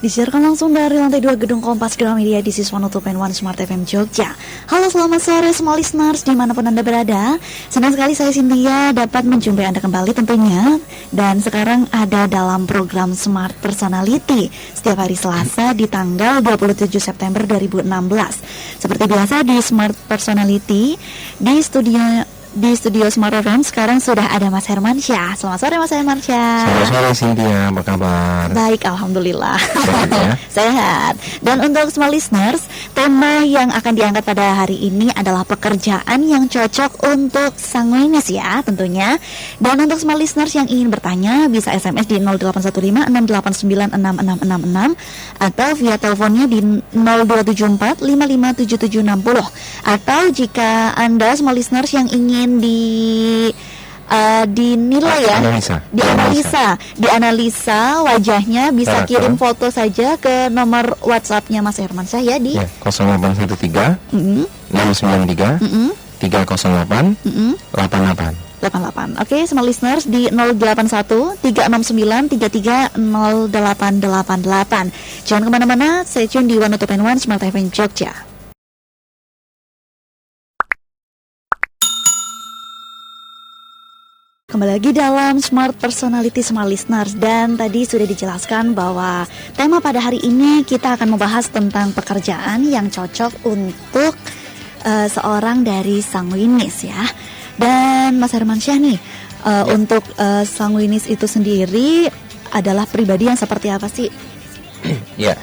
Disiarkan langsung dari lantai 2 Gedung Kompas Gramedia di Siswa 102.1 Smart FM Jogja. Halo, selamat sore semua listeners dimanapun Anda berada. Senang sekali saya Cynthia dapat menjumpai Anda kembali tentunya. Dan sekarang ada dalam program Smart Personality setiap hari Selasa di tanggal 27 September 2016. Seperti biasa di Smart Personality di studio Smart FM sekarang sudah ada Mas Hermansyah. Selamat sore Mas Hermansyah. Selamat sore Cynthia, apa kabar? Baik, alhamdulillah. Sehat ya? Sehat. Dan untuk semua listeners, tema yang akan diangkat pada hari ini adalah pekerjaan yang cocok untuk sanguinis ya tentunya. Dan untuk semua listeners yang ingin bertanya bisa SMS di 081568966666 atau via teleponnya di 0274557760. Atau jika Anda semua listeners yang ingin dinilai ya, dianalisa wajahnya bisa kirim foto saja ke nomor WhatsApp-nya Mas Hermansyah ya di 0813 093 308 88. Oke, semua listeners di 081 369 330888. Jangan kemana-mana, stay tune di 102.1 Smart FM Jogja. Kembali lagi dalam Smart Personality Smart Listeners. Dan tadi sudah dijelaskan bahwa tema pada hari ini kita akan membahas tentang pekerjaan yang cocok untuk seorang dari sanguinis ya. Dan Mas Hermansyah nih, untuk sanguinis itu sendiri adalah pribadi yang seperti apa sih? Ya,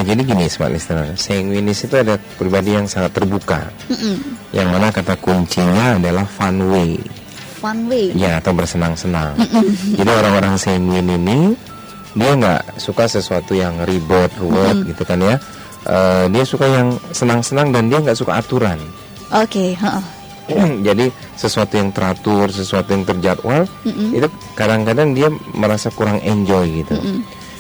jadi gini Smart Listener, sanguinis itu ada pribadi yang sangat terbuka, yang mana kata kuncinya adalah fun way. Ya, atau bersenang-senang. Jadi orang-orang sanguin ini dia nggak suka sesuatu yang ribet, ruwet gitu kan ya. Dia suka yang senang-senang dan dia nggak suka aturan. Oke. Jadi sesuatu yang teratur, sesuatu yang terjadwal, itu kadang-kadang dia merasa kurang enjoy gitu.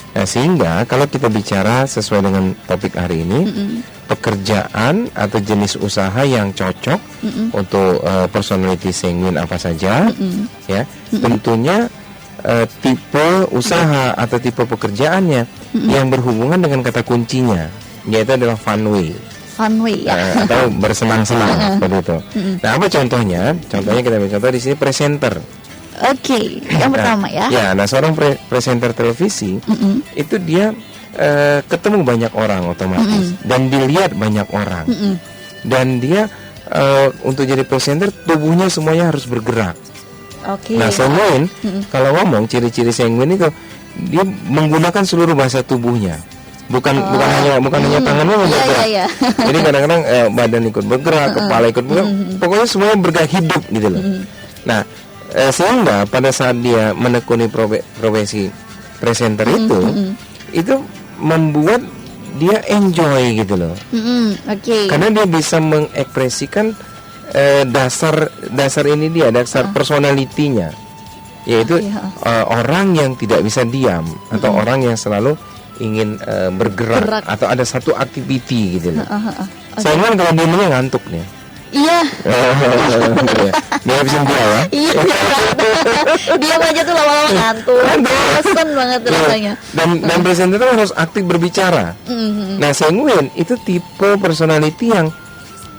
Nah, sehingga kalau kita bicara sesuai dengan topik hari ini, pekerjaan atau jenis usaha yang cocok untuk personality sanguine apa saja, ya, tentunya tipe usaha atau tipe pekerjaannya yang berhubungan dengan kata kuncinya, yaitu adalah fun way ya. Atau bersenang-senang seperti itu. Nah, apa contohnya? Contohnya kita ambil contoh di sini presenter. Oke, yang pertama ya. Ya, nah seorang presenter televisi itu dia ketemu banyak orang otomatis dan dilihat banyak orang dan dia untuk jadi presenter tubuhnya semuanya harus bergerak. Oke. Nah, sanguin kalau ngomong ciri-ciri sanguin itu dia menggunakan seluruh bahasa tubuhnya. Bukan hanya tangannya yang bergerak. Jadi kadang-kadang badan ikut bergerak, kepala ikut bergerak, pokoknya semuanya bergerak hidup gitu loh. Nah, sehingga pada saat dia menekuni profesi presenter itu membuat dia enjoy gitu loh. Karena dia bisa mengekspresikan dasar ini dia, dasar personalitinya, yaitu orang yang tidak bisa diam atau orang yang selalu ingin bergerak atau ada satu activity gitu loh. Sayangnya kalau dia ngantuk nih. Iya. Dia bisa dia ya. Iya. Dia aja tuh lama-lama ngantuk. Bosan banget rasanya. Dan presenter itu harus aktif berbicara. Nah, sanguin itu tipe personality yang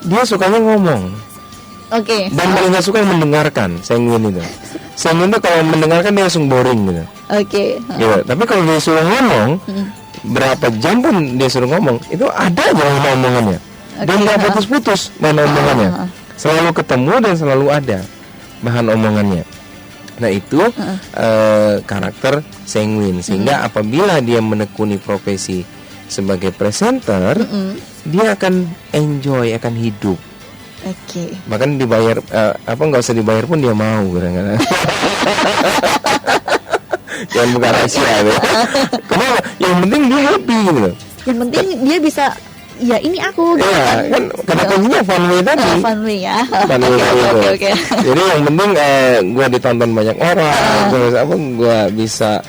dia sukanya ngomong. Oke. Dan paling nggak suka yang mendengarkan. Sanguin itu. Sanguin itu kalau mendengarkan dia langsung boring gitu. Oke. Gitu. Tapi kalau dia suruh ngomong, berapa jam pun dia suruh ngomong, itu ada aja omongannya. Dan nggak putus-putus bahan omongannya, selalu ketemu dan selalu ada bahan omongannya. Nah, itu karakter sanguin. Sehingga apabila dia menekuni profesi sebagai presenter, dia akan enjoy, akan hidup. Oke. Bahkan dibayar nggak usah dibayar pun dia mau kadang-kadang. Jangan buka rahasia ya. Karena yang penting dia happy gitu loh. Yang penting dia bisa, ya ini aku gitu kan karena kuncinya fun way tadi. Fun way ya. Oke. Jadi yang penting gue ditonton banyak orang, gue bisa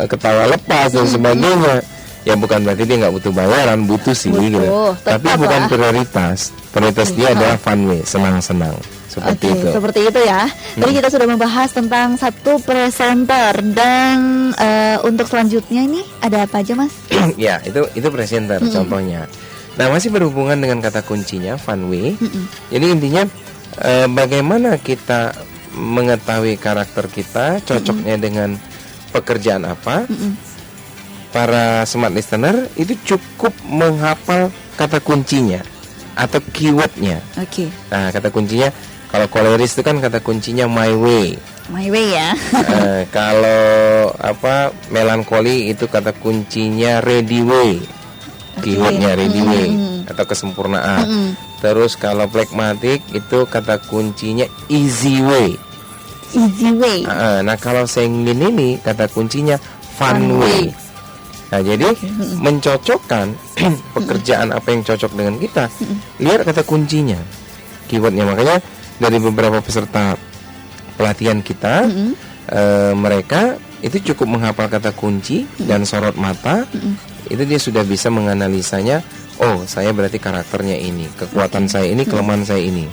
ketawa lepas dan sebagainya. Ya bukan berarti dia nggak butuh bayaran, butuh sih gitu. Tapi bukan prioritas. Prioritas dia adalah fun way, senang-senang. Seperti Oke, itu. seperti itu ya. Tadi kita sudah membahas tentang satu presenter dan untuk selanjutnya ini ada apa aja, Mas? Ya, itu presenter contohnya. Nah, masih berhubungan dengan kata kuncinya fun way. Jadi intinya bagaimana kita mengetahui karakter kita cocoknya dengan pekerjaan apa. Para smart listener itu cukup menghafal kata kuncinya atau keywordnya. Oke. Nah, kata kuncinya kalau koleris itu kan kata kuncinya my way. My way ya. Kalau melankoli itu kata kuncinya ready way. Keywordnya ready way atau kesempurnaan. Terus kalau phlegmatic itu kata kuncinya easy way. Easy way. Nah, kalau sanguine ini kata kuncinya fun way. Nah, jadi mencocokkan pekerjaan apa yang cocok dengan kita, lihat kata kuncinya, keywordnya. Makanya dari beberapa peserta pelatihan kita, mereka itu cukup menghafal kata kunci dan sorot mata, itu dia sudah bisa menganalisanya. Oh, saya berarti karakternya ini, kekuatan saya ini, kelemahan saya ini.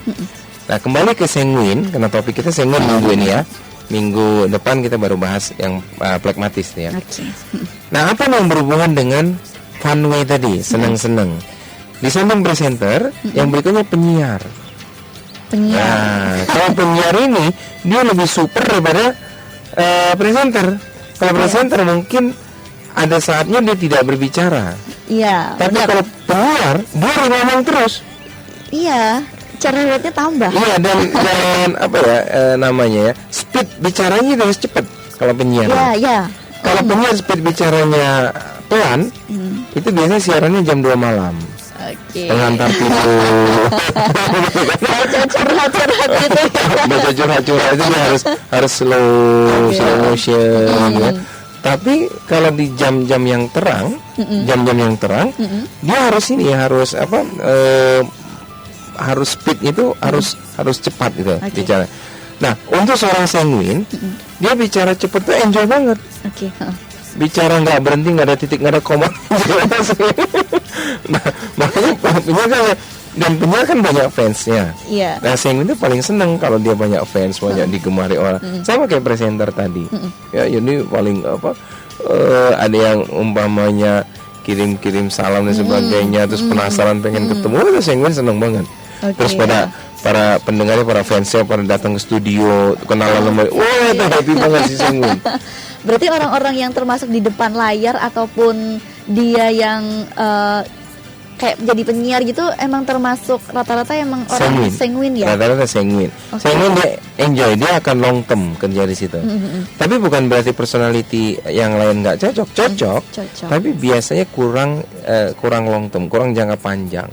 Nah, kembali ke sanguine, karena topik kita sanguine minggu ini ya. Minggu depan kita baru bahas yang phlegmatis ya. Nah, apa yang berhubungan dengan fun way tadi, senang-senang. Di samping presenter, yang berikutnya penyiar. Nah, kalau penyiar ini dia lebih super daripada presenter. Kalau presenter mungkin ada saatnya dia tidak berbicara. Iya. Tapi kalau penyiar dia ngomong terus. Iya. Cara lihatnya tambah. Iya, dan namanya ya, speed bicaranya harus cepat kalau penyiar. Iya. Kalau penyiar speed bicaranya pelan, itu biasanya siarannya jam 2 malam. Oke. Pengantar tidur. Baca curhat-curhat gitu. Baca curhat-curhat itu dia harus slow motion ya. Tapi kalau di jam-jam yang terang, dia harus speed itu harus cepat gitu bicara. Nah, untuk seorang sanguine, dia bicara cepat tuh enjoy banget. Bicara nggak berhenti, nggak ada titik, nggak ada koma. Nah, makanya penyiar kan banyak fansnya. Iya. Nah, sanguine itu paling seneng kalau dia banyak fans, banyak digemari orang. Sama kayak presenter tadi. Ya, ini paling ada yang umpamanya kirim-kirim salam dan sebagainya, terus penasaran pengen ketemu, itu sanguine seneng banget. Terus para pendengarnya, para fansnya pada datang ke studio, kenalan sama, wah itu happy banget si sanguine. Berarti orang-orang yang termasuk di depan layar ataupun dia yang kayak jadi penyiar gitu, emang termasuk rata-rata emang orang sanguine ya? Rata-rata sanguine. Sanguine dia enjoy, dia akan long term kerja di situ. Tapi bukan berarti personality yang lain nggak cocok. Tapi biasanya kurang long term, kurang jangka panjang.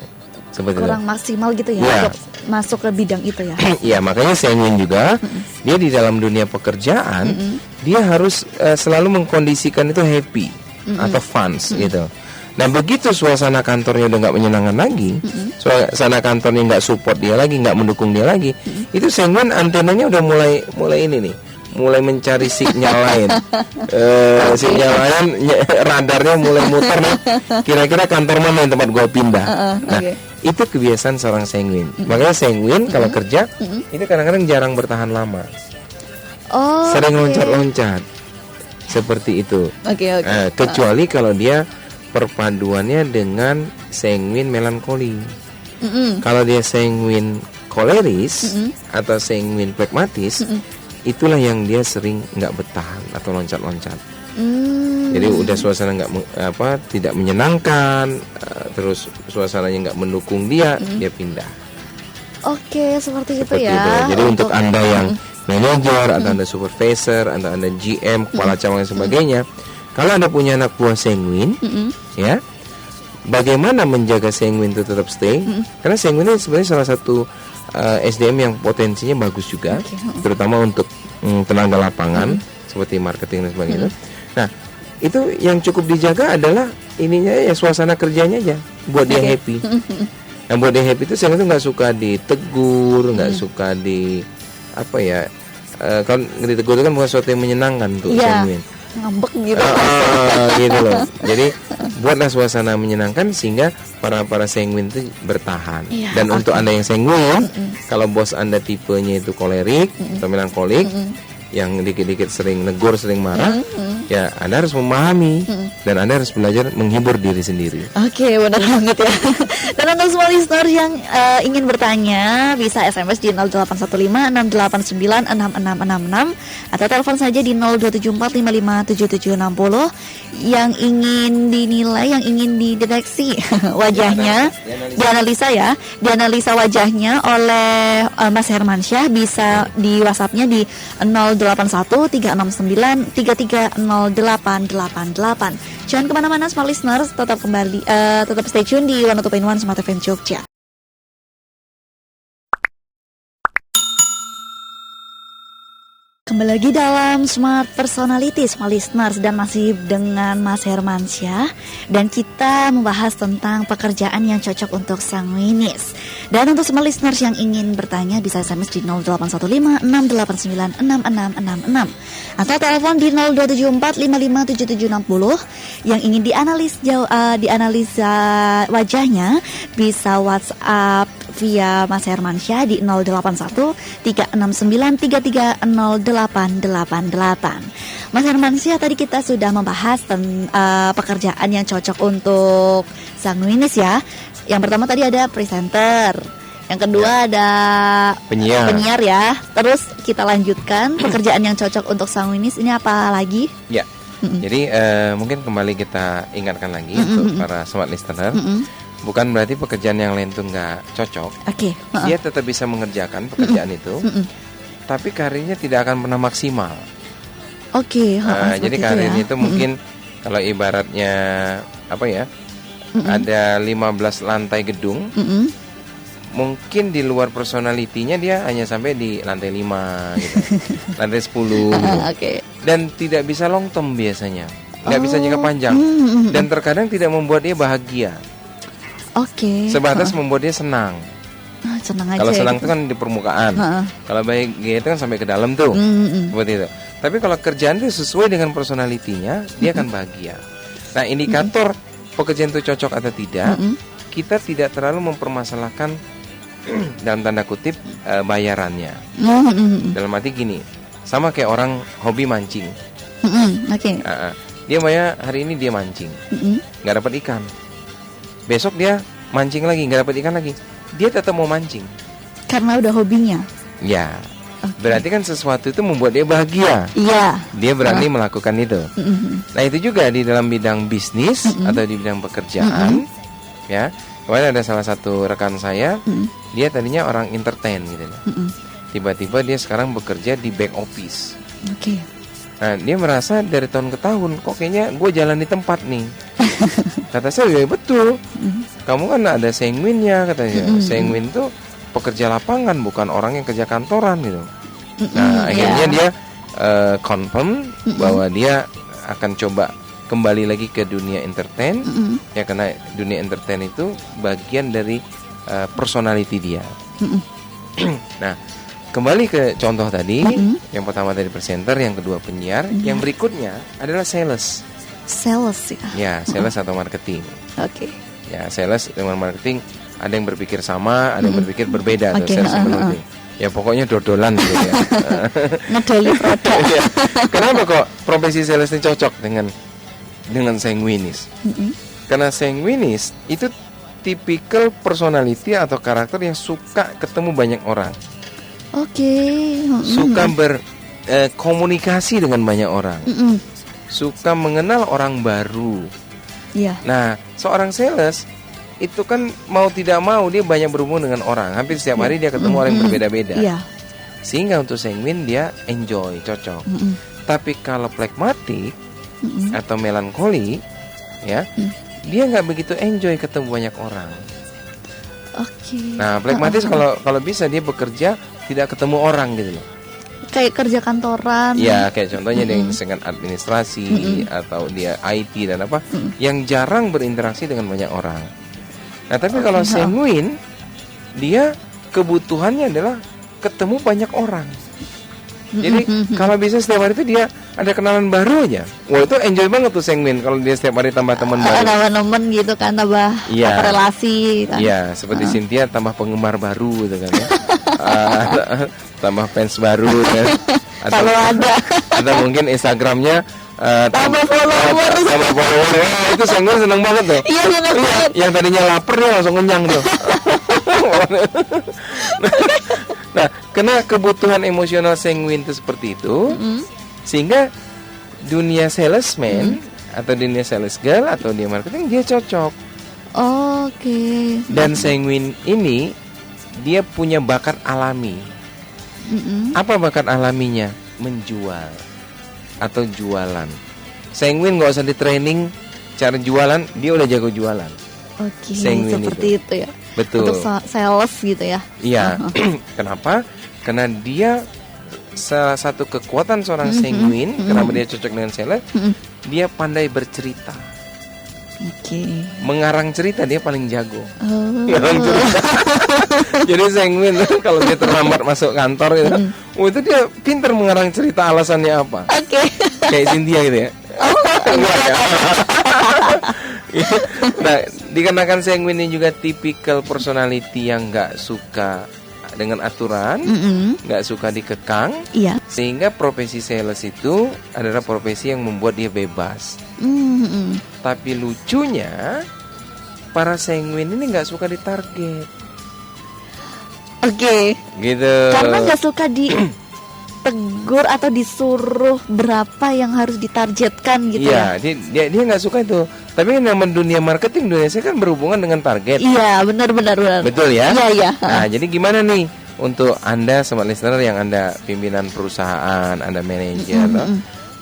Kurang maksimal gitu ya, untuk masuk ke bidang itu ya. Iya, makanya sanguine juga dia di dalam dunia pekerjaan dia harus selalu mengkondisikan itu happy atau fun gitu. Nah, begitu suasana kantornya udah nggak menyenangkan lagi, suasana kantornya nggak support dia lagi, nggak mendukung dia lagi, itu sanguine antenanya udah mulai ini nih, mulai mencari sinyal lain. Sinyal lain, radarnya mulai muter nih. Kira-kira kantor mana yang tempat gua pindah. Nah, itu kebiasaan seorang sanguine. Makanya sanguine kalau kerja itu kadang-kadang jarang bertahan lama. Sering loncat-loncat. Seperti itu. Kecuali kalau dia perpaduannya dengan sanguine melankoli. Kalau dia sanguine koleris atau sanguine phlegmatis, itulah yang dia sering nggak bertahan atau loncat-loncat. Jadi udah suasana tidak menyenangkan, terus suasananya nggak mendukung dia, dia pindah. Seperti itu ya. Jadi untuk Anda yang manajer, atau Anda supervisor, atau Anda GM, kepala cabang dan sebagainya, kalau Anda punya anak buah sanguine, ya, bagaimana menjaga sanguine itu tetap stay? Karena sanguine sebenarnya salah satu SDM yang potensinya bagus juga, terutama untuk tenaga lapangan seperti marketing dan sebagainya. Nah, itu yang cukup dijaga adalah ininya ya, suasana kerjanya aja, buat dia happy. Yang buat dia happy itu sanguine itu nggak suka ditegur, nggak suka kalau ditegur itu kan bukan sesuatu yang menyenangkan untuk sanguine. ngambek gitu. Gitu loh. Jadi buatlah suasana menyenangkan sehingga para sanguin itu bertahan. Iya, Dan untuk Anda yang sanguin, kalau bos Anda tipenya itu kolerik atau melankolik, yang dikit-dikit sering negur, sering marah, ya Anda harus memahami dan Anda harus belajar menghibur diri sendiri. Oke, benar banget ya. Dan untuk semua listener yang ingin bertanya, bisa SMS di 081568966666 atau telepon saja di 0274557760. Yang ingin dinilai, yang ingin dideteksi wajahnya, dianalisa dianalisa wajahnya oleh Mas Hermansyah, bisa di WhatsApp-nya di 081369330888. Jangan kemana-mana smart listeners, tetap stay tune di 102.1 Smart FM Jogja. Kembali lagi dalam Smart Personality, Smart Listeners, dan masih dengan Mas Hermansyah. Dan kita membahas tentang pekerjaan yang cocok untuk sanguinis. Dan untuk Smart Listeners yang ingin bertanya, bisa SMS di 081568966666 atau telepon di 0274557760. Yang ingin dianalisa wajahnya, bisa WhatsApp via Mas Hermansyah di 081369330888. Mas Hermansyah, tadi kita sudah membahas pekerjaan yang cocok untuk sanguinis ya. Yang pertama tadi ada presenter, yang kedua ada penyiar ya. Terus kita lanjutkan pekerjaan yang cocok untuk sanguinis ini apa lagi? Ya. Jadi mungkin kembali kita ingatkan lagi untuk para smart listener. Bukan berarti pekerjaan yang lain itu nggak cocok. Oke. Dia tetap bisa mengerjakan pekerjaan itu, tapi karirnya tidak akan pernah maksimal. Oke. Jadi karirnya itu mungkin kalau ibaratnya apa ya, ada 15 lantai gedung, mungkin di luar personalitinya dia hanya sampai di lantai 5 gitu, lantai 10 gitu. Dan tidak bisa long term biasanya, nggak bisa jangka panjang, dan terkadang tidak membuat dia bahagia. Sebatas membuat dia senang. Senang aja. Kalau senang itu kan di permukaan. Kalau bahagia itu kan sampai ke dalam tuh. Seperti itu. Tapi kalau kerjaan itu sesuai dengan personalitinya, dia akan bahagia. Nah, indikator pekerjaan itu cocok atau tidak, kita tidak terlalu mempermasalahkan dalam tanda kutip bayarannya. Dalam arti gini, sama kayak orang hobi mancing. Dia hari ini dia mancing, nggak dapat ikan. Besok dia mancing lagi, nggak dapat ikan lagi. Dia tetap mau mancing karena udah hobinya. Ya, berarti kan sesuatu itu membuat dia bahagia. Iya. Dia berani melakukan itu. Nah, itu juga di dalam bidang bisnis atau di bidang pekerjaan. Ya, kemarin ada salah satu rekan saya, dia tadinya orang entertain gitu. Tiba-tiba dia sekarang bekerja di back office. Nah, dia merasa dari tahun ke tahun, kok kayaknya gue jalan di tempat nih. Kata saya, ya betul. Kamu kan ada sanguinnya, katanya. Sanguin itu pekerja lapangan, bukan orang yang kerja kantoran gitu. Nah, akhirnya dia confirm bahwa dia akan coba kembali lagi ke dunia entertain. Ya, karena dunia entertain itu bagian dari personality dia. Nah, kembali ke contoh tadi, yang pertama tadi presenter, yang kedua penyiar, yang berikutnya adalah sales. Sales ya. Ya, sales atau marketing. Ya, sales dengan marketing ada yang berpikir sama, ada yang berpikir berbeda. Sales dan marketing. Ya, pokoknya dodolan gitu ya. Ngedoli produk. Kenapa kok profesi sales ini cocok dengan sanguinis? Karena sanguinis itu tipikal personality atau karakter yang suka ketemu banyak orang. Suka berkomunikasi dengan banyak orang. Suka mengenal orang baru. Nah, seorang sales itu kan mau tidak mau dia banyak berhubungan dengan orang. Hampir setiap hari dia ketemu orang yang berbeda-beda. Sehingga untuk sanguin dia enjoy, cocok. Tapi kalau phlegmatic atau melankoli, ya, dia nggak begitu enjoy ketemu banyak orang. Nah, phlegmatis kalau bisa dia bekerja tidak ketemu orang gitu loh. Kayak kerja kantoran. Ya, kayak contohnya dia dengan administrasi atau dia IT dan apa, yang jarang berinteraksi dengan banyak orang. Nah, tapi kalau sanguin, dia kebutuhannya adalah ketemu banyak orang. Jadi kalau bisa setiap hari itu dia ada kenalan baru aja. Wah, itu enjoy banget tuh Sengwin kalau dia setiap hari tambah teman baru. Tambah teman gitu kan, tambah relasi kan. Iya, seperti Cynthia tambah penggemar baru gitu kan ya. Tambah fans baru kan. Kalau ada. Atau mungkin Instagramnya tambah follower. Itu Sengwin seneng banget tuh. Iya, seneng banget. Yang tadinya lapar dia langsung kenyang tuh. Nah, karena kebutuhan emosional Sengwin itu seperti itu, sehingga dunia salesman atau dunia sales girl atau dunia marketing dia cocok. Oke. Dan Sengwin ini dia punya bakat alami. Apa bakat alaminya? Menjual atau jualan. Sengwin nggak usah di training cara jualan, dia udah jago jualan. Oke, seperti itu ya. Betul. Untuk sales gitu ya. Iya. Kenapa? Karena dia salah satu kekuatan seorang Sengwin, kenapa dia cocok dengan sales, dia pandai bercerita. Oke. Mengarang cerita dia paling jago. Mengarang cerita. Jadi Sengwin kalau dia terlambat masuk kantor gitu, itu dia pintar mengarang cerita alasannya apa. Oke. Kayak Cynthia gitu ya. Enggak ya. Nah, dikarenakan Sengwin ini juga tipikal personality yang nggak suka dengan aturan, nggak suka dikekang, sehingga profesi sales itu adalah profesi yang membuat dia bebas. Tapi lucunya para Sengwin ini nggak suka ditarget. Oke. Gitu. Karena nggak suka ditegur atau disuruh berapa yang harus ditargetkan gitu ya. Iya, dia nggak suka itu. Tapi nama dunia marketing, dunia saya kan berhubungan dengan target. Iya, benar. Betul ya? Iya. Nah, jadi gimana nih untuk Anda smart listener yang Anda pimpinan perusahaan, Anda manajer,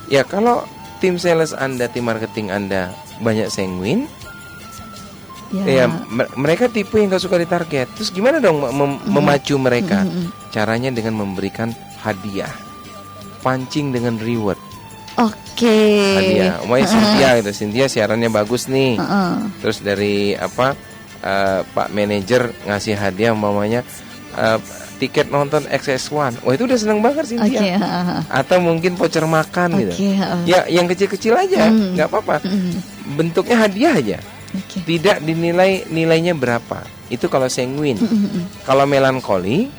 ya kalau tim sales Anda, tim marketing Anda banyak Sengwin, ya mereka tipe yang gak suka ditarget. Terus gimana dong memacu mereka? Caranya dengan memberikan hadiah, pancing dengan reward. Oke. Hadiah, Cynthia gitu. Cynthia siarannya bagus nih. Terus dari Pak manajer ngasih hadiah umpamanya tiket nonton XS1. Wah, itu udah seneng banget Cynthia. Atau mungkin voucher makan gitu. Ya, yang kecil-kecil aja, nggak apa-apa. Bentuknya hadiah aja. Tidak dinilai nilainya berapa. Itu kalau Sengwin. Kalau melankoli,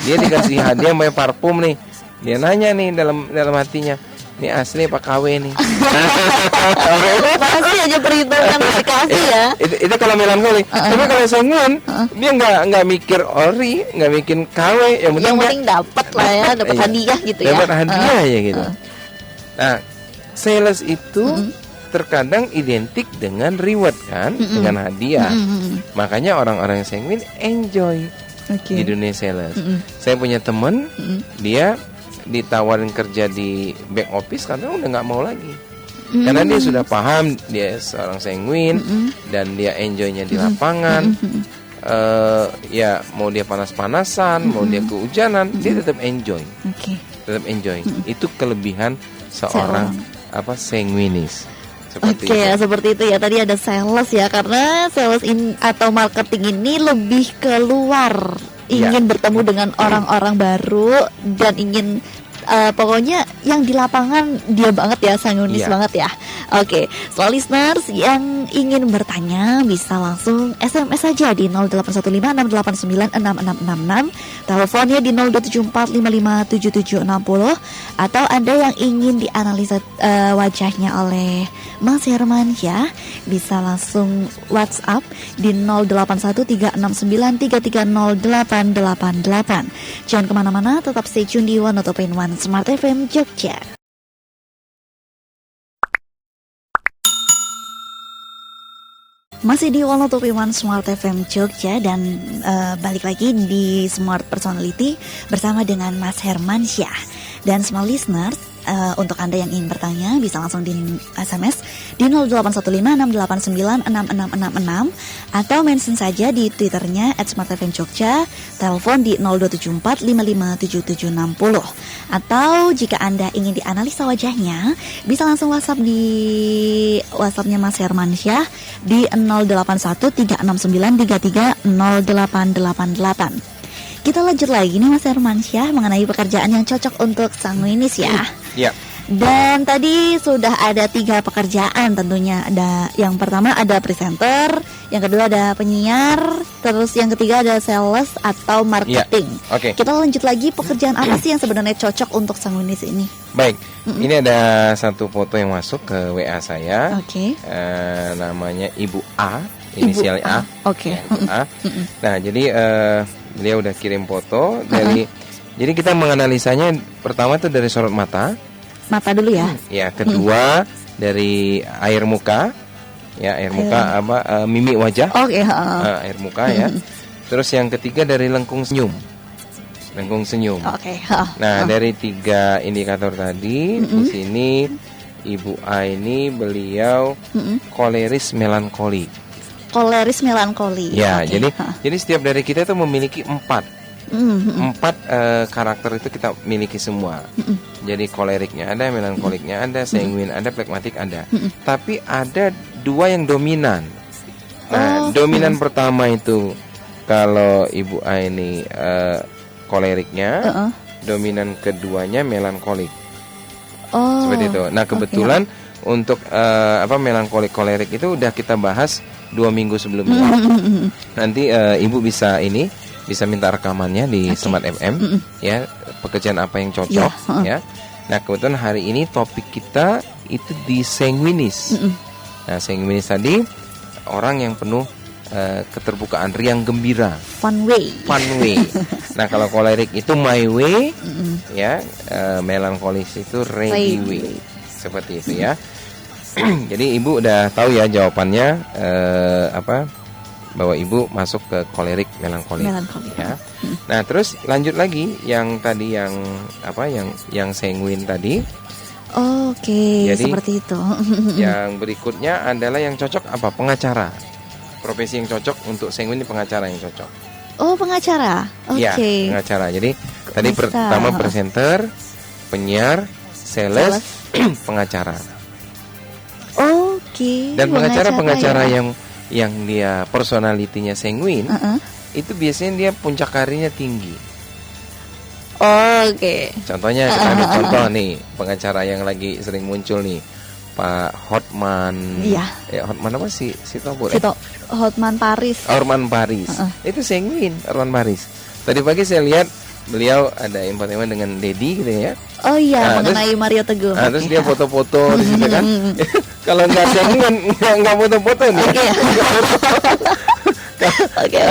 dia dikasih hadiah sama parfum nih. Dia nanya nih dalam hatinya, ini asli apa KW nih? Pasti aja perhitungan dikasih ya. Itu kalau melankoli. Tapi kalau Sengwin, dia nggak mikir ori, nggak mikir KW. Yang penting dapat lah ya, dapat hadiah gitu ya. Dapat hadiah ya gitu. Nah, sales itu terkadang identik dengan reward kan, dengan hadiah. Makanya orang-orang yang Sengwin enjoy di dunia sales. Saya punya teman, dia ditawarin kerja di back office karena udah nggak mau lagi. Karena dia sudah paham dia seorang Sengwin dan dia enjoynya di lapangan. Ya mau dia panas-panasan, mau dia kehujanan, dia tetap enjoy. Tetap enjoy. Itu kelebihan seorang Sengwinis. Seperti itu ya. Tadi ada sales ya, karena sales atau marketing ini lebih keluar, ingin bertemu dengan orang-orang baru dan ingin pokoknya yang di lapangan dia banget ya, Sengwinis banget ya. Oke, so listeners yang ingin bertanya bisa langsung SMS saja di 081568966666, teleponnya di 0274557760, atau Anda yang ingin dianalisa wajahnya oleh Mas Herman ya, bisa langsung WhatsApp di 081369330888. Jangan kemana-mana, tetap stay tune di 102.1 Smart FM Jogja. Masih di 102.1 Smart FM Jogja dan balik lagi di Smart Personality bersama dengan Mas Herman Syah. Dan smart listeners, untuk Anda yang ingin bertanya bisa langsung di SMS di 081568966666 atau mention saja di Twitternya @smartfmjogja, telepon di 0274557760. Atau jika Anda ingin dianalisa wajahnya bisa langsung WhatsApp di WhatsAppnya Mas Herman Syah di 081369330888. Kita lanjut lagi nih Mas Hermansyah mengenai pekerjaan yang cocok untuk sanguinis ya. Ya. Dan tadi sudah ada 3 pekerjaan tentunya. Ada yang pertama ada presenter, yang kedua ada penyiar, terus yang ketiga ada sales atau marketing. Oke. Kita lanjut lagi, pekerjaan apa sih yang sebenarnya cocok untuk sanguinis ini? Baik, ini ada satu foto yang masuk ke WA saya. Oke. Namanya Ibu A, inisial A. Oke. Ya, Ibu A. Nah, jadi beliau udah kirim foto dari. Jadi kita menganalisanya pertama tuh dari sorot mata. Mata dulu ya. Ya, kedua dari air muka. Ya, air muka mimik wajah. Oke. Air muka ya. Terus yang ketiga dari lengkung senyum. Lengkung senyum. Oke. Nah, dari 3 indikator tadi di sini Ibu A ini beliau koleris melankoli. Koleris melankoli. Ya, Oke. jadi setiap dari kita itu memiliki 4 karakter itu kita miliki semua. Jadi koleriknya ada, melankoliknya ada, sanguin ada, plekmatik ada. Tapi ada 2 yang dominan. Nah, dominan pertama itu kalau Ibu A ini koleriknya, dominan keduanya melankolik. Seperti itu. Nah, kebetulan untuk melankolik kolerik itu udah kita bahas 2 minggu sebelumnya. Nanti Ibu bisa minta rekamannya di Smart FM ya, pekerjaan apa yang cocok ya. Nah, kebetulan hari ini topik kita itu di sanguinis. Nah, sanguinis tadi orang yang penuh keterbukaan, riang gembira, fun way. Nah, kalau kolerik itu my way ya, melankolis itu ready way. Seperti itu ya. Jadi Ibu udah tahu ya jawabannya bahwa Ibu masuk ke kolerik melankolik. Ya. Nah, terus lanjut lagi yang tadi yang sanguin tadi. Oke, Jadi, seperti itu. Yang berikutnya adalah yang cocok apa? Pengacara. Profesi yang cocok untuk sanguin ini pengacara yang cocok. Oh, pengacara. Oke. Ya, pengacara. Jadi tadi pertama presenter, penyiar, sales, pengacara. Oke. Dan pengacara ya. yang dia personalitinya sanguin, itu biasanya dia puncak karirnya tinggi. Oke. Contohnya kita ambil contoh nih, pengacara yang lagi sering muncul nih, Pak Hotman. Iya. Hotman apa sih? Hotman Paris. Hotman Paris. Itu sanguin, Hotman Paris. Tadi pagi saya lihat beliau ada infotainment dengan Dedi gitu ya. Oh iya, mengenai Mario Teguh. Terus dia foto-foto di situ kan. Kalau nggak sanguin, nggak foto-foto nih. Oke.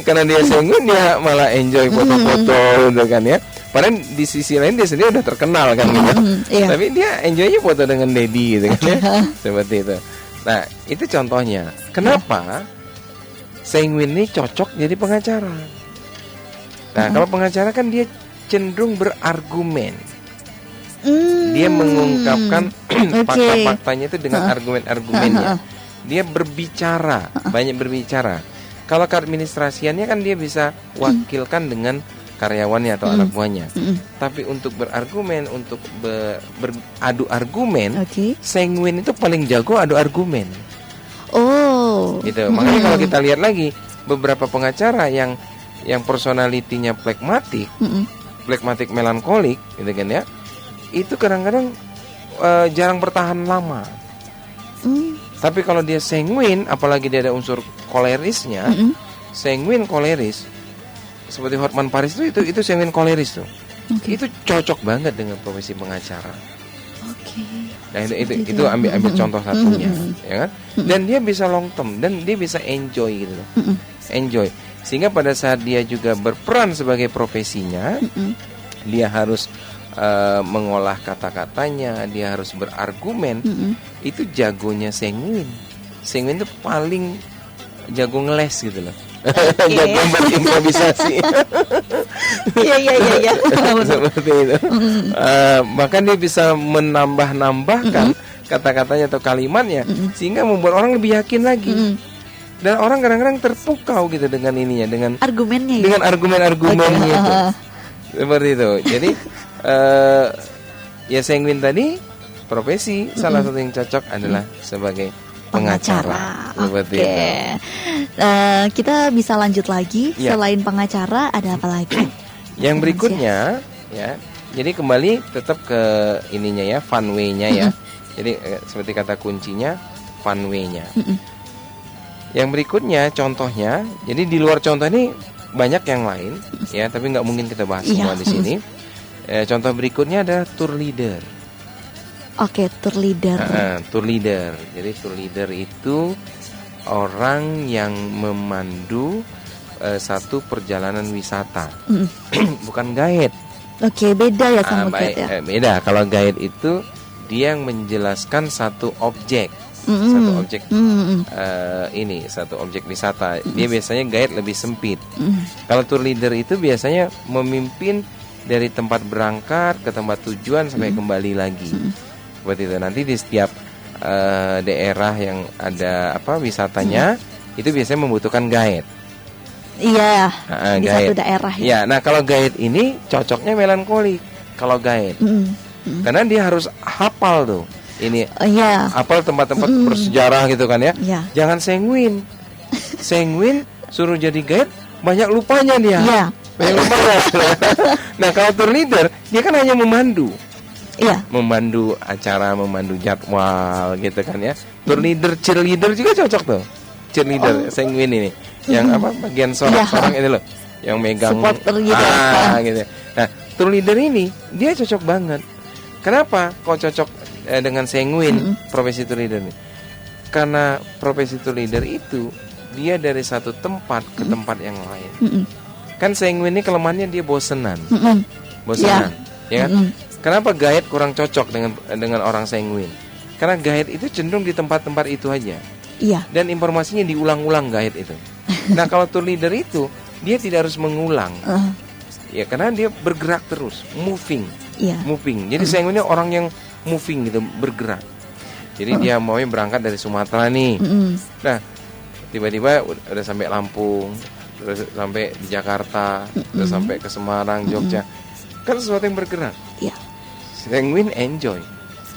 Karena dia sanguin, dia malah enjoy foto-foto gitu kan ya. Padahal di sisi lain dia sendiri udah terkenal kan gitu. Tapi dia enjoynya foto dengan Dedi gitu kan ya. Seperti itu. Nah, itu contohnya. Kenapa sanguin ini cocok jadi pengacara? Nah, kalau pengacara kan dia cenderung berargumen. Dia mengungkapkan fakta-faktanya itu dengan argumen-argumennya. Dia berbicara, banyak berbicara. Kalau keadministrasiannya kan dia bisa wakilkan dengan karyawannya atau anak buahnya. Tapi untuk berargumen, untuk beradu argumen, sanguin itu paling jago adu argumen. Gitu. Makanya kalau kita lihat lagi beberapa pengacara yang personalitinya plekmatik, plekmatik melankolik, gitu kan ya. Itu kadang-kadang jarang bertahan lama. Tapi kalau dia sanguin, apalagi dia ada unsur kolerisnya, sanguin koleris, seperti Hotman Paris itu sanguin koleris tuh. Itu cocok banget dengan profesi pengacara. Nah, itu ambil contoh satunya, ya kan? Dan dia bisa long term dan dia bisa enjoy gitu loh. Enjoy. Sehingga pada saat dia juga berperan sebagai profesinya, dia harus mengolah kata-katanya, dia harus berargumen. Itu jagonya sanguin. Sanguin itu paling jago ngeles gitu loh. Jago berimprovisasi. Iya. Seperti itu. Bahkan dia bisa menambah-nambahkan kata-katanya atau kalimatnya, sehingga membuat orang lebih yakin lagi. Dan orang kadang-kadang terpukau gitu dengan ininya, dengan argumennya, dengan argumen-argumennya itu. Seperti itu. Jadi ya sanguin tadi profesi salah satu yang cocok adalah sebagai pengacara. Seperti Oke. itu. Kita bisa lanjut lagi. Ya. Selain pengacara ada apa lagi? Yang berikutnya ya. Jadi kembali tetap ke ininya ya, funway-nya ya. Jadi seperti kata kuncinya funway-nya. Yang berikutnya contohnya, jadi di luar contoh ini banyak yang lain ya, tapi nggak mungkin kita bahas semua di sini. Contoh berikutnya ada tour leader. Oke, tour leader. Tour leader. Jadi tour leader itu orang yang memandu satu perjalanan wisata, bukan guide. Oke, beda ya sama guide ya. Beda. Kalau guide itu dia yang menjelaskan satu objek, satu objek satu objek wisata. Dia biasanya guide lebih sempit. Kalau tour leader itu biasanya memimpin dari tempat berangkat ke tempat tujuan sampai kembali lagi. Seperti itu. Nanti di setiap daerah yang ada wisatanya itu biasanya membutuhkan guide. Iya, di guide. satu daerah ya. Ya, nah kalau guide ini cocoknya melankolik. Kalau guide, karena dia harus hafal tuh. Ini hafal tempat-tempat bersejarah gitu kan ya. Jangan sanguin. Sanguin suruh jadi guide banyak lupanya dia. Banyak lupanya. Nah kalau tour leader dia kan hanya memandu. Memandu acara, memandu jadwal gitu kan ya. Tour leader, cheerleader juga cocok tuh. Cheerleader, sanguin ini. Yang bagian sorak-sorak itu loh, yang megang supporter gitu. Gitu. Nah, tour leader ini dia cocok banget. Kenapa kok cocok dengan sanguin profesi tour leader ini? Karena profesi tour leader itu dia dari satu tempat ke tempat yang lain. Kan sanguin ini kelemahannya dia bosenan. Bosenan, ya kan? Kenapa guide kurang cocok dengan orang sanguin? Karena guide itu cenderung di tempat-tempat itu aja. Dan informasinya diulang-ulang guide itu. Nah kalau tour leader itu dia tidak harus mengulang, ya karena dia bergerak terus, moving. Jadi sanguinnya orang yang moving gitu, bergerak. Jadi dia maunya berangkat dari Sumatera nih. Nah tiba-tiba udah sampai Lampung, terus sampai di Jakarta, terus sampai ke Semarang, Jogja. Kan sesuatu yang bergerak. Sanguin enjoy.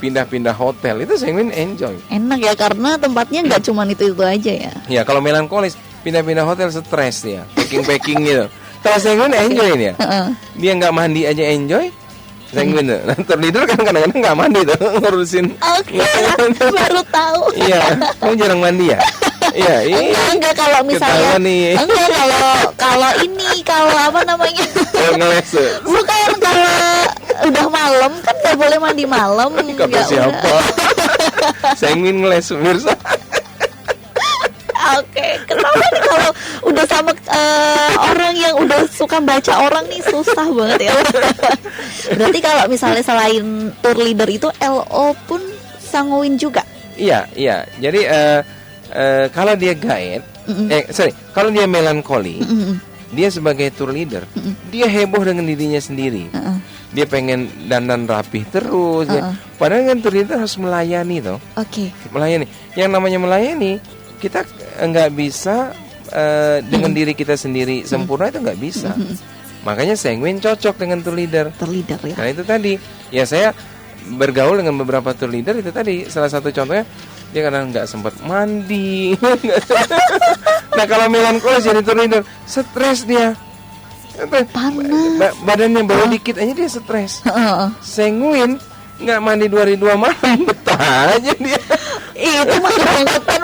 Pindah-pindah hotel itu sanguin enjoy. Enak ya karena tempatnya nggak cuma itu aja ya. Ya kalau melankolis pindah-pindah hotel stres dia, packing gitu. Kalau sanguin enjoy dia. Dia nggak mandi aja enjoy. Sanguin tuh. Nah, tour leader kan kadang-kadang nggak mandi tuh ngurusin. Baru tahu. Iya, kamu jarang mandi ya? Iya, enggak kalau misalnya kalau apa namanya? Ngeles. Bukan kalau udah malam kan nggak boleh mandi malam. Kata siapa? Sanguin ngeles mirsa. Oke, kenapa nih kalau udah sama orang yang udah suka baca orang nih susah banget ya. Berarti kalau misalnya selain tour leader itu LO pun sanguin juga. Iya. Jadi kalau dia guide, kalau dia melankoli, dia sebagai tour leader, dia heboh dengan dirinya sendiri. Dia pengen dandan rapih terus. Padahal kan tour leader harus melayani toh. Melayani. Yang namanya melayani, kita nggak bisa dengan diri kita sendiri sempurna, itu nggak bisa. Makanya sanguin cocok dengan tour leader. Ya. Nah itu tadi, ya saya bergaul dengan beberapa tour leader, itu tadi salah satu contohnya. Dia kadang nggak sempat mandi. Nah kalau melankolis jadi tour leader, stres dia. Panas. Badannya bau dikit aja dia stres. Sanguin nggak mandi 2 hari 2 malam, betah aja dia. Itu mah kebangetan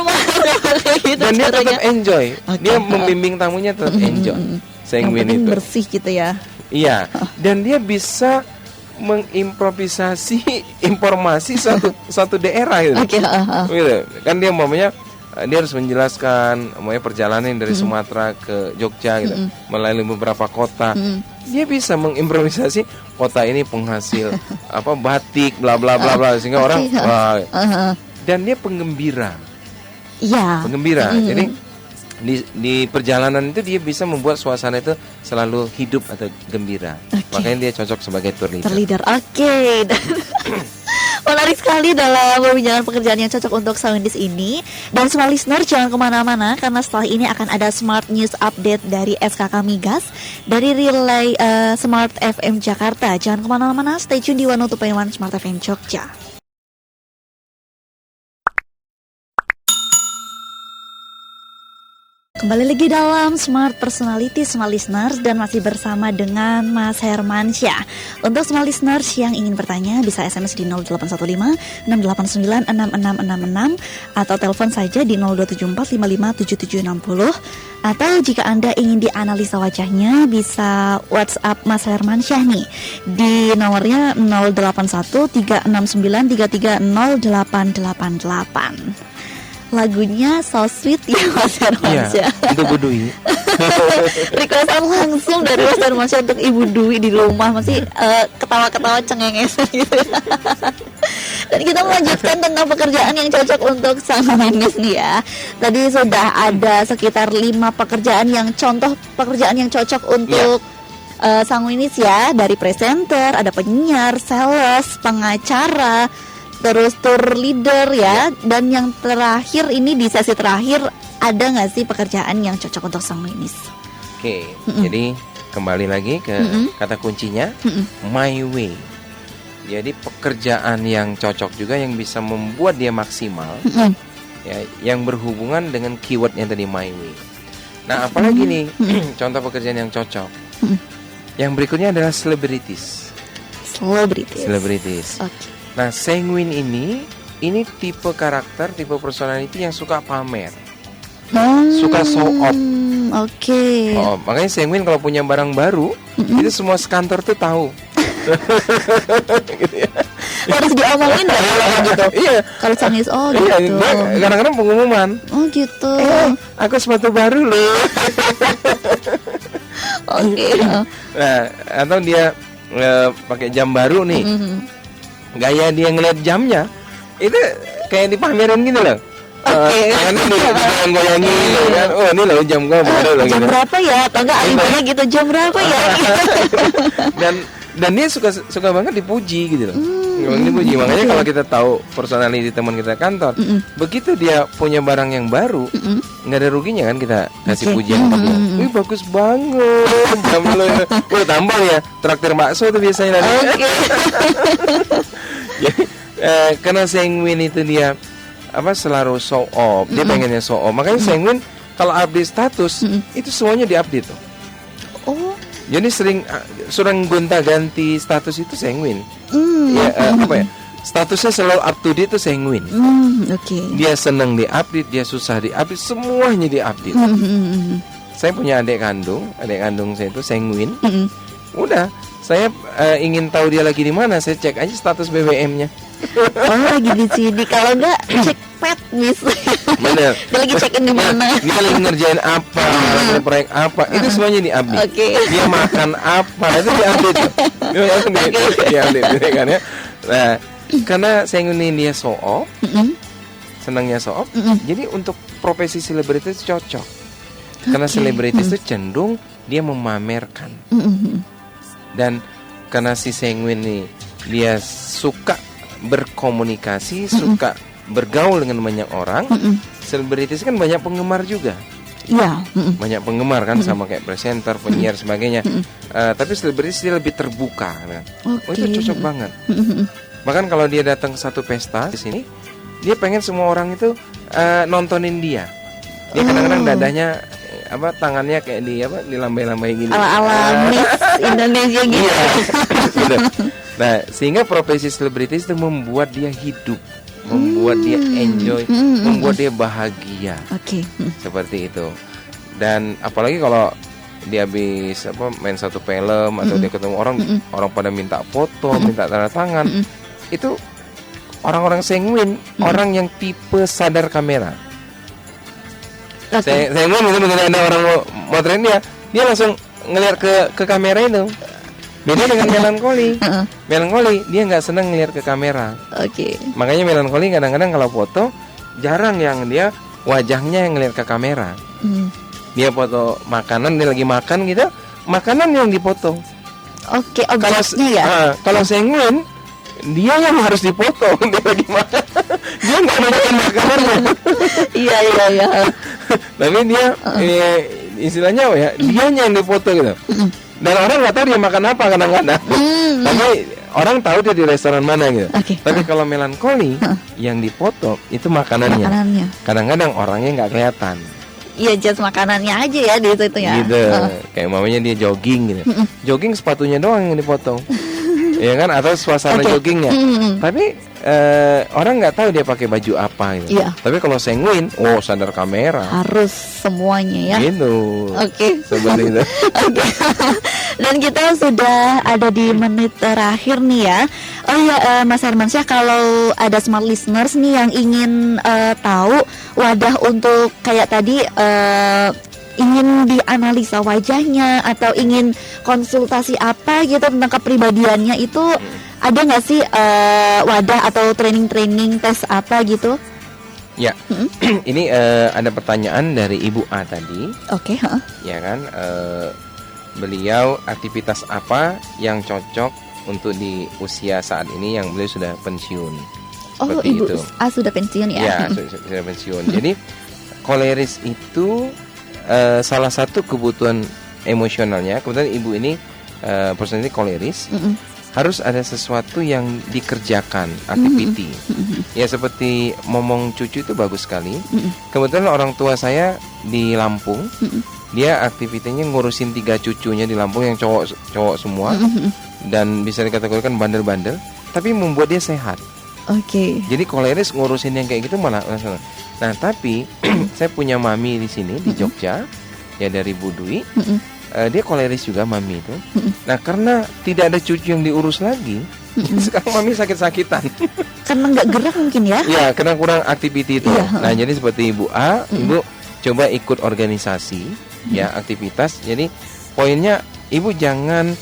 gitu. Dan dia tetap enjoy. Dia membimbing tamunya tetap enjoy. Sanguin itu bersih gitu ya. Iya. Dan dia bisa mengimprovisasi informasi satu daerah gitu. Gitu. Kan dia dia harus menjelaskan perjalanan dari Sumatera ke Jogja gitu, melalui beberapa kota. Dia bisa mengimprovisasi kota ini penghasil batik bla bla bla bla, sehingga orang dan dia penggembira. Penggembira. Jadi di perjalanan itu dia bisa membuat suasana itu selalu hidup atau gembira. Makanya dia cocok sebagai tour leader. Menarik sekali dalam perbincangan pekerjaan yang cocok untuk Soundis ini. Dan semua listener jangan kemana-mana, karena setelah ini akan ada Smart News Update dari SKK Migas dari Relay Smart FM Jakarta. Jangan kemana-mana, stay tune di 102.1 Smart FM Jogja. Kembali lagi dalam Smart Personality Smart Listeners dan masih bersama dengan Mas Hermansyah. Untuk Smart Listeners yang ingin bertanya bisa SMS di 0815 689 6666 atau telepon saja di 0274 55 7760. Atau jika Anda ingin dianalisa wajahnya bisa WhatsApp Mas Hermansyah nih di nomornya 081 369 3308888. Lagunya so sweet ya Mas Hermansyah. Iya, untuk Bu Dwi. Requestan langsung dari Mas Hermansyah untuk Ibu Dwi di rumah. Masih ketawa-ketawa cengengesan gitu. Dan kita melanjutkan tentang pekerjaan yang cocok untuk sang feminis nih ya. Tadi sudah ada sekitar 5 pekerjaan yang contoh pekerjaan yang cocok untuk sang feminis ya. Dari presenter, ada penyiar, sales, pengacara, terus tour leader ya. Dan yang terakhir ini di sesi terakhir ada nggak sih pekerjaan yang cocok untuk sang feminis? Oke, jadi kembali lagi ke kata kuncinya my way. Jadi pekerjaan yang cocok juga yang bisa membuat dia maksimal, ya, yang berhubungan dengan keyword yang tadi my way. Nah, apalagi nih contoh pekerjaan yang cocok. Yang berikutnya adalah celebrities. Oke. Nah, sanguine ini tipe karakter, tipe personality yang suka pamer, suka show off. Oke. Oh, makanya sanguine kalau punya barang baru, itu semua sekantor tuh tahu. Gitu ya. Harus diomongin nggak kalau gitu? Iya. Kalau sangis gitu. Iya, kadang-kadang pengumuman. Oh gitu. Aku sepatu baru loh. Oke. Nah, atau dia pakai jam baru nih. Gaya dia ngeliat jamnya itu kayak dipamerin gitu loh. Tangannya digoyang-goyangin kan. Oh, ini loh jam gua baru loh. Jam gitu. berapa ya? Atau enggak alibinya gitu, jam berapa ya? Dan dia suka banget dipuji gitu loh. Memang dipuji. Makanya kalau kita tahu personality teman kita kantor, begitu dia punya barang yang baru, nggak ada ruginya kan kita kasih pujian ke dia. Wih, bagus banget jam lo. Wih, tambah ya traktir bakso tuh biasanya nanti. Jadi, karena sanguine itu dia selalu show off. Dia pengennya show off. Makanya sanguine kalau update status itu semuanya diupdate tuh. Oh. Jadi sering gonta-ganti status itu sanguine. Statusnya selalu up to date itu sanguine. Oke. Dia senang diupdate, dia susah diupdate, semuanya diupdate. Saya punya adik kandung saya itu sanguine. Udah, saya ingin tahu dia lagi di mana, saya cek aja status BBM-nya. Oh, lagi di sini. Kalau enggak cek pet misalnya. Bener. Dia lagi cekin di mana? Dia lagi ngerjain apa, lagi proyek apa, itu semuanya diupdate. Oke. Dia makan apa, itu diupdate. Diupdate kan ya. Nah, karena sanguine dia show off, senangnya show off, jadi untuk profesi selebritis cocok. Karena selebritis itu cenderung dia memamerkan. Dan karena si sanguine nih dia suka berkomunikasi, suka bergaul dengan banyak orang. Selebritis kan banyak penggemar juga. Iya. Banyak penggemar kan sama kayak presenter, penyiar sebagainya. Tapi selebritis dia lebih terbuka. Nah. Oh, itu cocok banget. Bahkan kalau dia datang ke satu pesta di sini, dia pengen semua orang itu nontonin dia. Dia kadang-kadang dadanya tangannya kayak dilambai-lambai gini. Ala-ala Miss Indonesia gitu. Iya. Nah, sehingga profesi selebritis itu membuat dia hidup, membuat dia enjoy, membuat dia bahagia. Oke. Seperti itu. Dan apalagi kalau dia habis main satu film atau dia ketemu orang pada minta foto, minta tanda tangan. Itu orang-orang sanguine, orang yang tipe sadar kamera. Saya ngomong itu mengenai ada orang mau tren dia langsung ngelihat ke kamera itu. Beda dengan melankoli. Melankoli dia nggak senang ngelihat ke kamera. Oke. Makanya melankoli kadang-kadang kalau foto jarang yang dia wajahnya yang ngelihat ke kamera. Dia foto makanan, dia lagi makan gitu, makanan yang dipotong. Oke, objeknya ya. Kalau sanguine dia yang harus dipoto, dia lagi makan. Dia nggak makan makanannya. Iya. Tapi dia istilahnya dianya yang dipoto gitu. Dan orang nggak tahu dia makan apa kadang-kadang. Tapi orang tahu dia di restoran mana gitu. Tapi kalau melankoli yang dipoto itu makanannya. Kadang-kadang orangnya nggak kelihatan. Iya, just makanannya aja ya di situ ya. Gitu. Kayak mamanya dia jogging gitu. Jogging sepatunya doang yang dipotong. Ya kan, atau suasana joggingnya. Tapi orang nggak tahu dia pakai baju apa gitu. Iya. Tapi kalau Sanguine, sadar kamera. Harus semuanya ya. Gitu. Oke. Seperti itu. Oke. Dan kita sudah ada di menit terakhir nih ya. Oh iya, Mas Hermansyah, kalau ada smart listeners nih yang ingin tahu wadah untuk kayak tadi ingin dianalisa wajahnya atau ingin konsultasi apa gitu tentang kepribadiannya itu, ada nggak sih wadah atau training tes apa gitu? Ya, ini ada pertanyaan dari Ibu A tadi. Oke. Ya kan, beliau aktivitas apa yang cocok untuk di usia saat ini yang beliau sudah pensiun. Oh, Seperti Ibu itu. A sudah pensiun ya? Ya, sudah pensiun. Jadi koleris itu salah satu kebutuhan emosionalnya. Kebetulan ibu ini personality koleris. Harus ada sesuatu yang dikerjakan, activity. Ya, seperti momong cucu itu bagus sekali. Kebetulan orang tua saya di Lampung. Dia aktivitinya ngurusin 3 cucunya di Lampung yang cowok semua. Dan bisa dikategorikan bandel-bandel, tapi membuat dia sehat. Oke. Jadi koleris ngurusin yang kayak gitu malah. Nah, tapi saya punya mami di sini di Jogja, ya dari Bu Dwi. Dia koleris juga mami itu. Nah, karena tidak ada cucu yang diurus lagi, sekarang mami sakit-sakitan. Karena nggak gerak mungkin ya? Ya, karena kurang aktiviti itu. Iya. Nah, jadi seperti Ibu A, Ibu coba ikut organisasi, ya aktivitas. Jadi poinnya Ibu jangan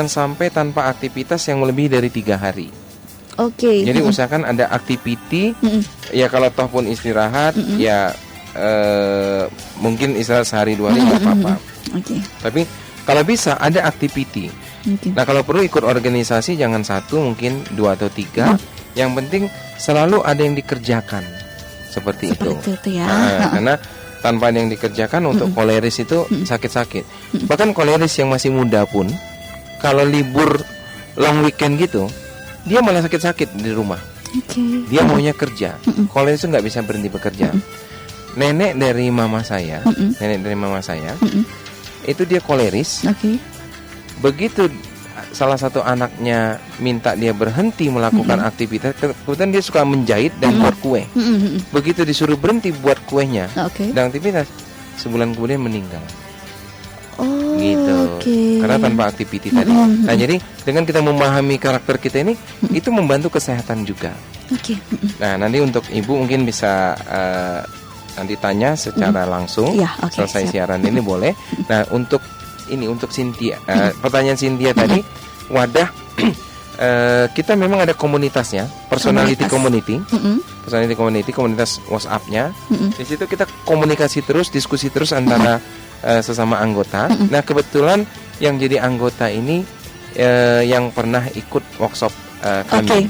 sampai tanpa aktivitas yang lebih dari 3 hari. Oke. Jadi usahakan ada activity. Ya kalau toh pun istirahat, ya mungkin istirahat sehari 2 hari nggak apa-apa. Oke. Tapi kalau bisa ada activity. Nah, kalau perlu ikut organisasi jangan 1, mungkin 2 atau 3. Yang penting selalu ada yang dikerjakan. Seperti itu ya. Karena tanpa ada yang dikerjakan untuk koleris itu sakit-sakit. Bahkan koleris yang masih muda pun kalau libur long weekend gitu, dia malah sakit-sakit di rumah. Dia maunya kerja. Koleris itu nggak bisa berhenti bekerja. Nenek dari mama saya, itu dia koleris. Begitu salah satu anaknya minta dia berhenti melakukan aktivitas, kemudian dia suka menjahit dan buat kue. Begitu disuruh berhenti buat kuenya dan aktivitas, sebulan kemudian meninggal. Gitu. Karena tanpa aktiviti tadi. Nah, jadi dengan kita memahami karakter kita ini, itu membantu kesehatan juga. Nah, nanti untuk Ibu mungkin bisa nanti tanya secara langsung selesai siaran ini boleh. Nah, untuk Cynthia, pertanyaan Cynthia tadi, wadah kita memang ada komunitasnya, personality community, komunitas WhatsApp-nya. Di situ kita komunikasi terus, diskusi terus antara sesama anggota. Nah, kebetulan yang jadi anggota ini yang pernah ikut workshop kami.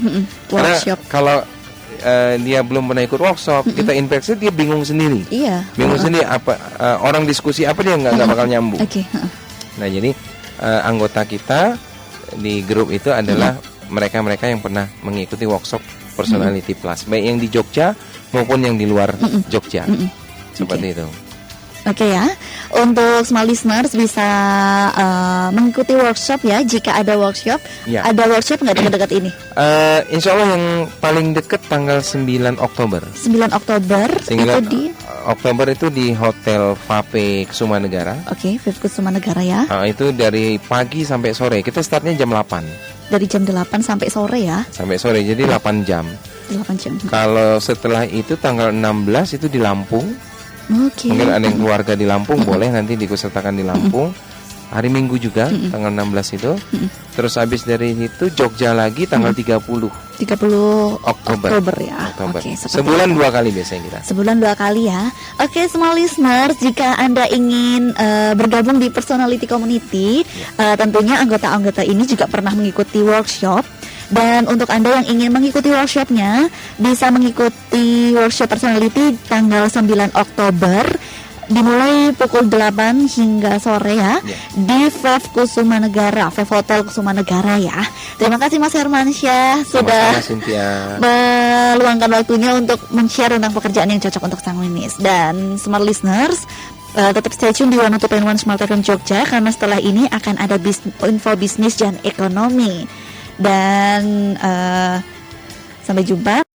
Karena kalau dia belum pernah ikut workshop, kita infeksi, dia bingung sendiri. Bingung sendiri apa orang diskusi apa dia nggak bakal nyambung. Nah, jadi anggota kita di grup itu adalah mereka-mereka yang pernah mengikuti workshop Personality Plus, baik yang di Jogja maupun yang di luar Jogja. Seperti itu. Oke ya, untuk small listeners bisa mengikuti workshop ya. Jika ada workshop, ada workshop nggak dekat-dekat ini? Insya Allah yang paling dekat tanggal 9 Oktober. 9 Oktober itu di Oktober itu di Hotel Vape Kusumanegara. Vape Kusumanegara ya. Itu dari pagi sampai sore. Kita startnya jam 8. Dari jam 8 sampai sore ya? Sampai sore, jadi 8 jam. 8 jam. Kalau setelah itu tanggal 16 itu di Lampung. Mungkin ada yang keluarga di Lampung, boleh nanti diikutsertakan di Lampung. Hari Minggu juga tanggal 16 itu. Terus habis dari itu Jogja lagi tanggal 30 Oktober ya. Sebulan 2 kali biasanya kita. Sebulan 2 kali ya. Oke, small listeners, jika Anda ingin bergabung di Personality Community, tentunya anggota-anggota ini juga pernah mengikuti workshop. Dan untuk Anda yang ingin mengikuti workshopnya, bisa mengikuti workshop personality tanggal 9 Oktober dimulai pukul 8 hingga sore ya, di Vape Kusumanegara, Vape Hotel Kusumanegara ya. Terima kasih Mas Hermansyah sudah meluangkan waktunya untuk men-share tentang pekerjaan yang cocok untuk sanguinis. Dan smart listeners, Tetap stay tune di 102.1 Smart FM Jogja, karena setelah ini akan ada info bisnis dan ekonomi. Dan sampai jumpa.